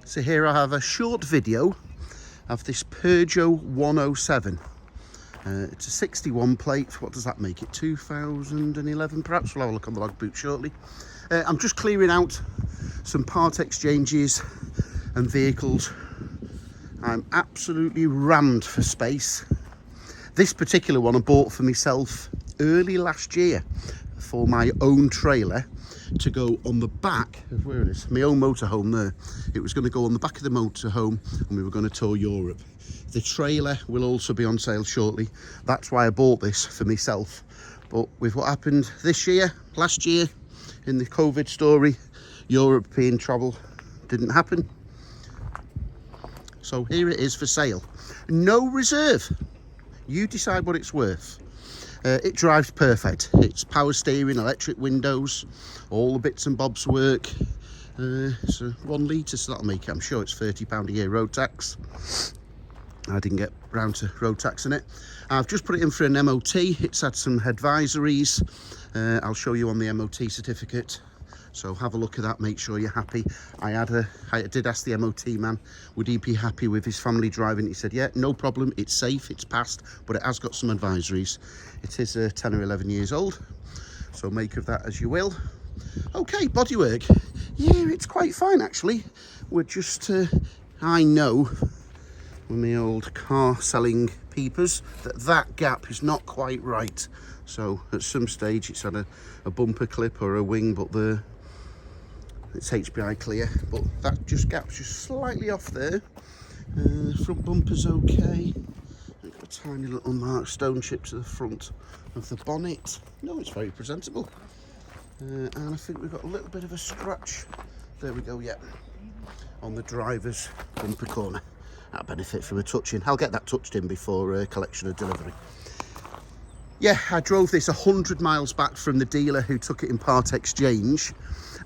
So here I have a short video of this Peugeot 107. It's a 61 plate. What does that make it? 2011 perhaps? We'll have a look on the logbook shortly. I'm just clearing out some part exchanges and vehicles. I'm absolutely rammed for space. This particular one I bought for myself early last year for my own trailer to go on the back of, where it is, my own motorhome there. It was going to go on the back of the motorhome and we were going to tour Europe. The trailer will also be on sale shortly. That's why I bought this for myself. But with what happened this year, last year, in the COVID story, European travel didn't happen. So here it is for sale. No reserve. You decide what it's worth. It drives perfect. It's power steering, electric windows, all the bits and bobs work. So 1 litre, so that'll make it, I'm sure it's £30 a year road tax. I didn't get round to road taxing it. I've just put it in for an MOT. It's had some advisories. I'll show you on the MOT certificate. So have a look at that, make sure you're happy. I did ask the MOT man, would he be happy with his family driving? He said, yeah, no problem, it's safe, it's passed, but it has got some advisories. It is 10 or 11 years old, so make of that as you will. Okay, bodywork. Yeah, it's quite fine actually. We're just, I know with my old car selling peepers that gap is not quite right. So at some stage it's had a bumper clip or a wing, but it's HPI clear, but that gap's just slightly off there. Front bumper's okay. I've got a tiny little mark, stone chip to the front of the bonnet. No, it's very presentable. And I think we've got a little bit of a scratch. There we go, yeah. On the driver's bumper corner. That'll benefit from a touch-in. I'll get that touched in before collection or delivery. Yeah, I drove this 100 miles back from the dealer who took it in part exchange.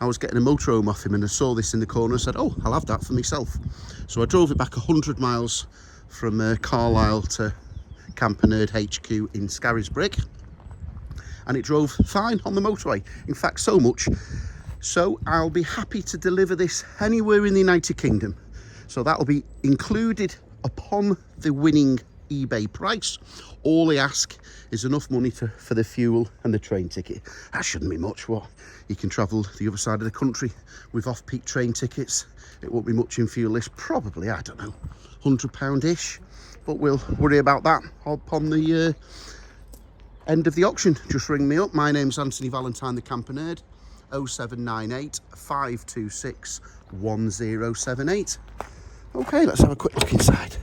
I was getting a motorhome off him and I saw this in the corner and said, oh, I'll have that for myself. So I drove it back 100 miles from Carlisle to Camper Nerd HQ in Scarisbrick. And it drove fine on the motorway. In fact, so much. So I'll be happy to deliver this anywhere in the United Kingdom. So that'll be included upon the winning eBay price. All I ask is enough money for the fuel and the train ticket. That shouldn't be much. What, you can travel the other side of the country with off-peak train tickets. It won't be much in fuel list, probably, I don't know, £100-ish, but we'll worry about that upon the end of the auction. Just ring me up. My name's Anthony Valentine, the Camper Nerd. 0798 526 1078. Okay, let's have a quick look inside.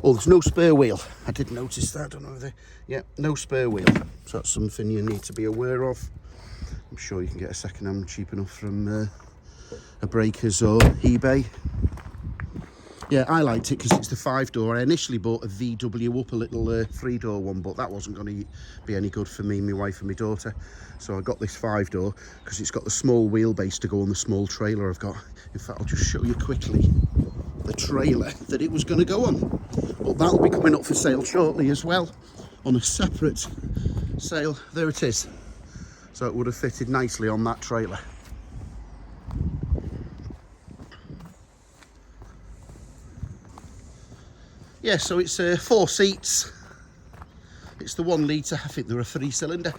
Oh, there's no spare wheel. I did notice that. I don't know if yeah, no spare wheel. So that's something you need to be aware of. I'm sure you can get a second-hand cheap enough from a Breakers or eBay. Yeah, I liked it because it's the 5-door. I initially bought a VW up, a little 3-door one, but that wasn't going to be any good for me, my wife and my daughter. So I got this 5-door because it's got the small wheelbase to go on the small trailer I've got. In fact, I'll just show you quickly the trailer that it was going to go on. But that'll be coming up for sale shortly as well on a separate sale. There it is. So it would have fitted nicely on that trailer. Yeah, so it's 4 seats. It's the 1 litre. I think they're a 3-cylinder.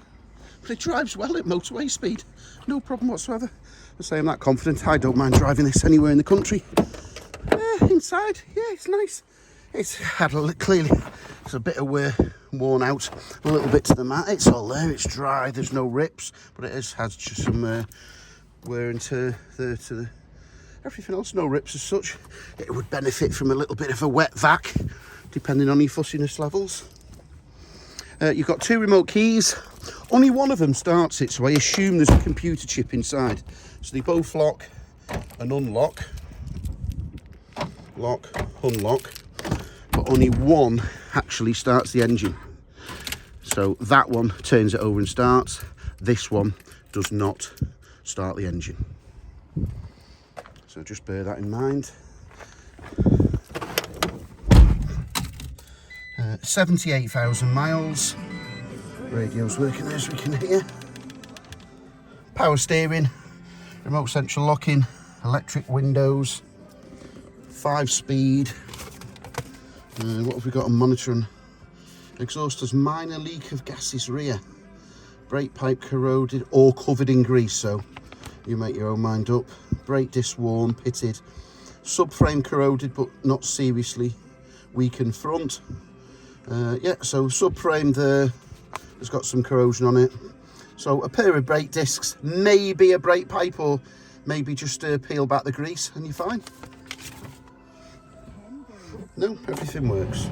But it drives well at motorway speed. No problem whatsoever. I say I'm that confident. I don't mind driving this anywhere in the country. Inside, yeah, it's nice. It's had clearly, it's a bit of wear, worn out, a little bit to the mat. It's all there, it's dry, there's no rips, but it has just some wear and tear there to the everything else. No rips as such. It would benefit from a little bit of a wet vac, depending on your fussiness levels. You've got 2 remote keys. Only one of them starts it, so I assume there's a computer chip inside. So they both lock and unlock. Lock, unlock, but only one actually starts the engine. So that one turns it over and starts. This one does not start the engine. So just bear that in mind. 78,000 miles. Radio's working as we can hear. Power steering, remote central locking, electric windows, 5-speed. What have we got on monitoring? Exhaust has minor leak of gases rear. Brake pipe corroded or covered in grease, so you make your own mind up. Brake disc worn, pitted. Subframe corroded but not seriously. Weakened front. Yeah, so subframe there has got some corrosion on it. So a pair of brake discs, maybe a brake pipe, or maybe just peel back the grease and you're fine. No, everything works.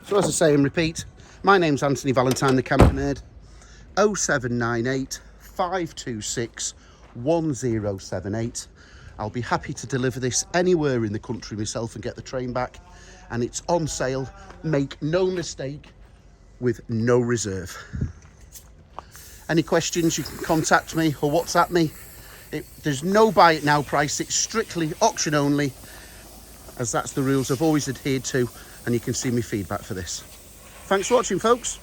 So as I say and repeat, my name's Anthony Valentine, the Campaign. 0798 526 1078. I'll be happy to deliver this anywhere in the country myself and get the train back. And it's on sale, make no mistake, with no reserve. Any questions, you can contact me or WhatsApp me. There's no buy it now price, it's strictly auction only, as that's the rules I've always adhered to, and you can see me feedback for this. Thanks for watching, folks.